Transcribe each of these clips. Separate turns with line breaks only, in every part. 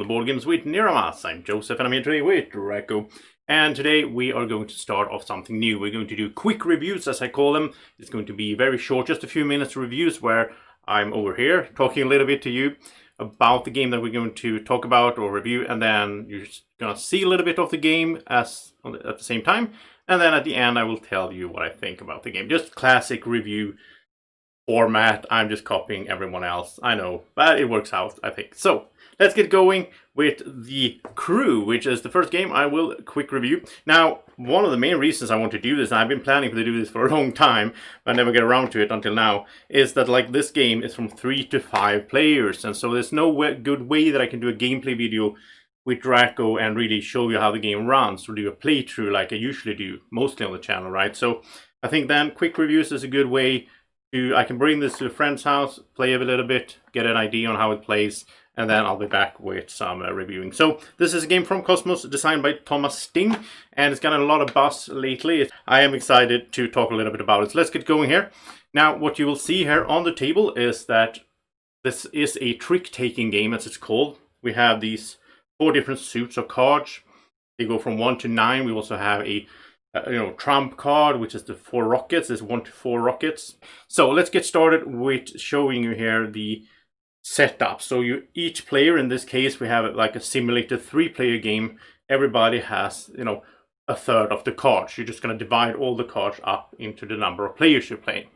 Board Games with Niramas. I'm Joseph and I'm here today with Draco. And today we are going to start off something new. We're going to do quick reviews, as I call them. It's going to be very short, just a few minutes reviews where I'm over here talking a little bit to you about the game that we're going to talk about or review, and then you're going to see a little bit of the game at the same time. And then at the end I will tell you what I think about the game. Just classic review format. I'm just copying everyone else, I know, but it works out, I think. So let's get going with The Crew, which is the first game I will quick review. Now, one of the main reasons I want to do this, and I've been planning to do this for a long time, but I never get around to it until now, is that like this game is from 3 to 5 players, and so there's no good way that I can do a gameplay video with Draco and really show you how the game runs, or do a playthrough like I usually do, mostly on the channel, right? So I think then quick reviews is a good way I can bring this to a friend's house, play a little bit, get an idea on how it plays, and then I'll be back with some reviewing. So this is a game from Cosmos, designed by Thomas Sting, and it's gotten a lot of buzz lately. I am excited to talk a little bit about it. So let's get going here. Now, what you will see here on the table is that this is a trick-taking game, as it's called. We have these 4 different suits of cards. They go from 1 to 9. We also have a trump card, which is the 4 rockets. There's 1 to 4 rockets. So let's get started with showing you here the setup. So each player, in this case we have like a simulated 3-player game. Everybody has a third of the cards. You're just going to divide all the cards up into the number of players you're playing.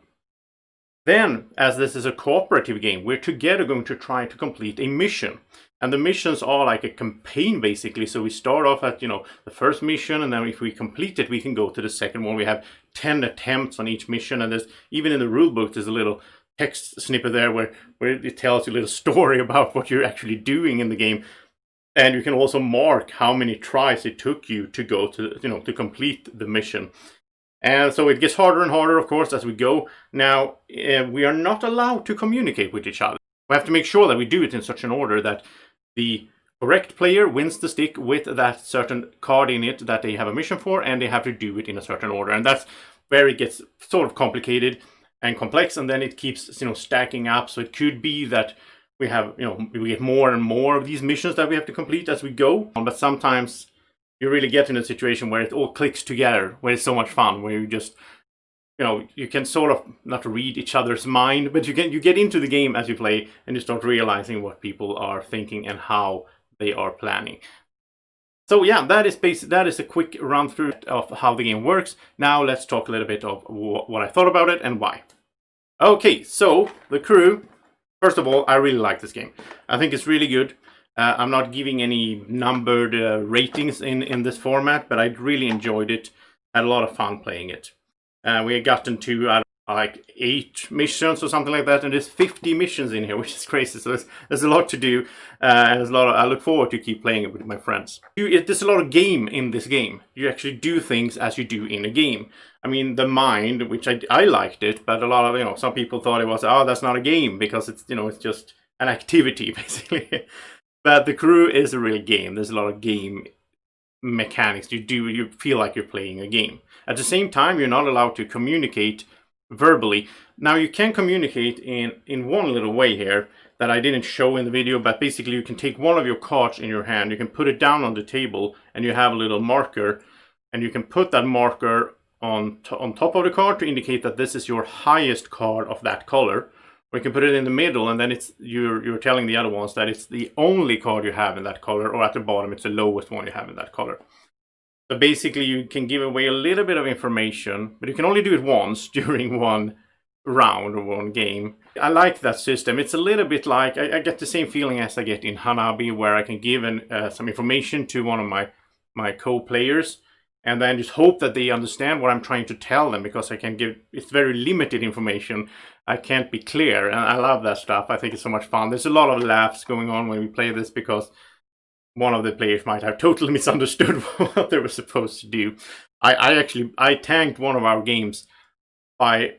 Then, as this is a cooperative game, we're together going to try to complete a mission. And the missions are like a campaign, basically. So we start off at, the first mission, and then if we complete it, we can go to the second one. We have 10 attempts on each mission, and there's, even in the rulebook, there's a little text snippet there where it tells you a little story about what you're actually doing in the game. And you can also mark how many tries it took you to go to, to complete the mission. And so it gets harder and harder, of course, as we go. Now, we are not allowed to communicate with each other. We have to make sure that we do it in such an order that the correct player wins the stick with that certain card in it that they have a mission for, and they have to do it in a certain order. And that's where it gets sort of complicated and complex, and then it keeps, stacking up. So it could be that we have, we get more and more of these missions that we have to complete as we go. But sometimes you really get in a situation where it all clicks together, where it's so much fun, where you just, you can sort of not read each other's mind, but you get into the game as you play, and you start realizing what people are thinking and how they are planning. So yeah, that is a quick run through of how the game works. Now let's talk a little bit of what I thought about it and why. Okay, so The Crew. First of all, I really like this game. I think it's really good. I'm not giving any numbered ratings in this format, but I really enjoyed it. Had a lot of fun playing it. We had gotten to like 8 missions or something like that, and there's 50 missions in here, which is crazy. So there's a lot to do, and there's a lot. I look forward to keep playing it with my friends. There's a lot of game in this game. You actually do things as you do in a game. I mean, the mind, which I liked it, but a lot of some people thought it was that's not a game because it's it's just an activity basically. But The Crew is a real game. There's a lot of game mechanics. You feel like you're playing a game. At the same time, you're not allowed to communicate verbally. Now, you can communicate in one little way here that I didn't show in the video, but basically you can take one of your cards in your hand, you can put it down on the table, and you have a little marker, and you can put that marker on top of the card to indicate that this is your highest card of that color. Or you can put it in the middle, and then you're telling the other ones that it's the only card you have in that color, or at the bottom it's the lowest one you have in that color. So basically you can give away a little bit of information, but you can only do it once during one round or one game. I like that system. It's a little bit like, I get the same feeling as I get in Hanabi, where I can give some information to one of my co-players, and then just hope that they understand what I'm trying to tell them, because it's very limited information. I can't be clear, and I love that stuff. I think it's so much fun. There's a lot of laughs going on when we play this, because one of the players might have totally misunderstood what they were supposed to do. I tanked one of our games by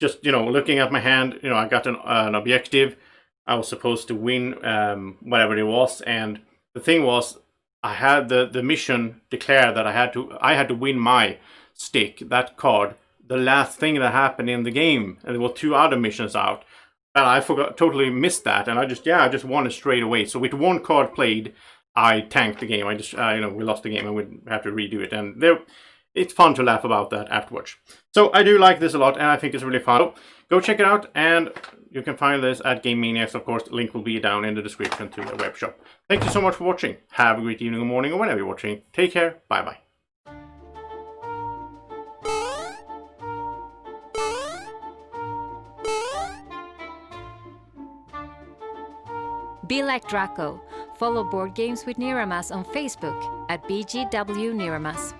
just, looking at my hand. I got an objective. I was supposed to win whatever it was, and the thing was, I had the mission declare that I had to win my stick, that card, the last thing that happened in the game, and there were 2 other missions out. And I totally missed that, and I just won it straight away. So with one card played, I tanked the game. I just, we lost the game and we have to redo it. And it's fun to laugh about that afterwards. So I do like this a lot, and I think it's really fun. So go check it out, and you can find this at Game Maniacs, of course. The link will be down in the description to the web shop. Thank you so much for watching. Have a great evening or morning, or whenever you're watching. Take care. Bye-bye.
Be like Draco. Follow Board Games with Niramas on Facebook at BGW Niramas.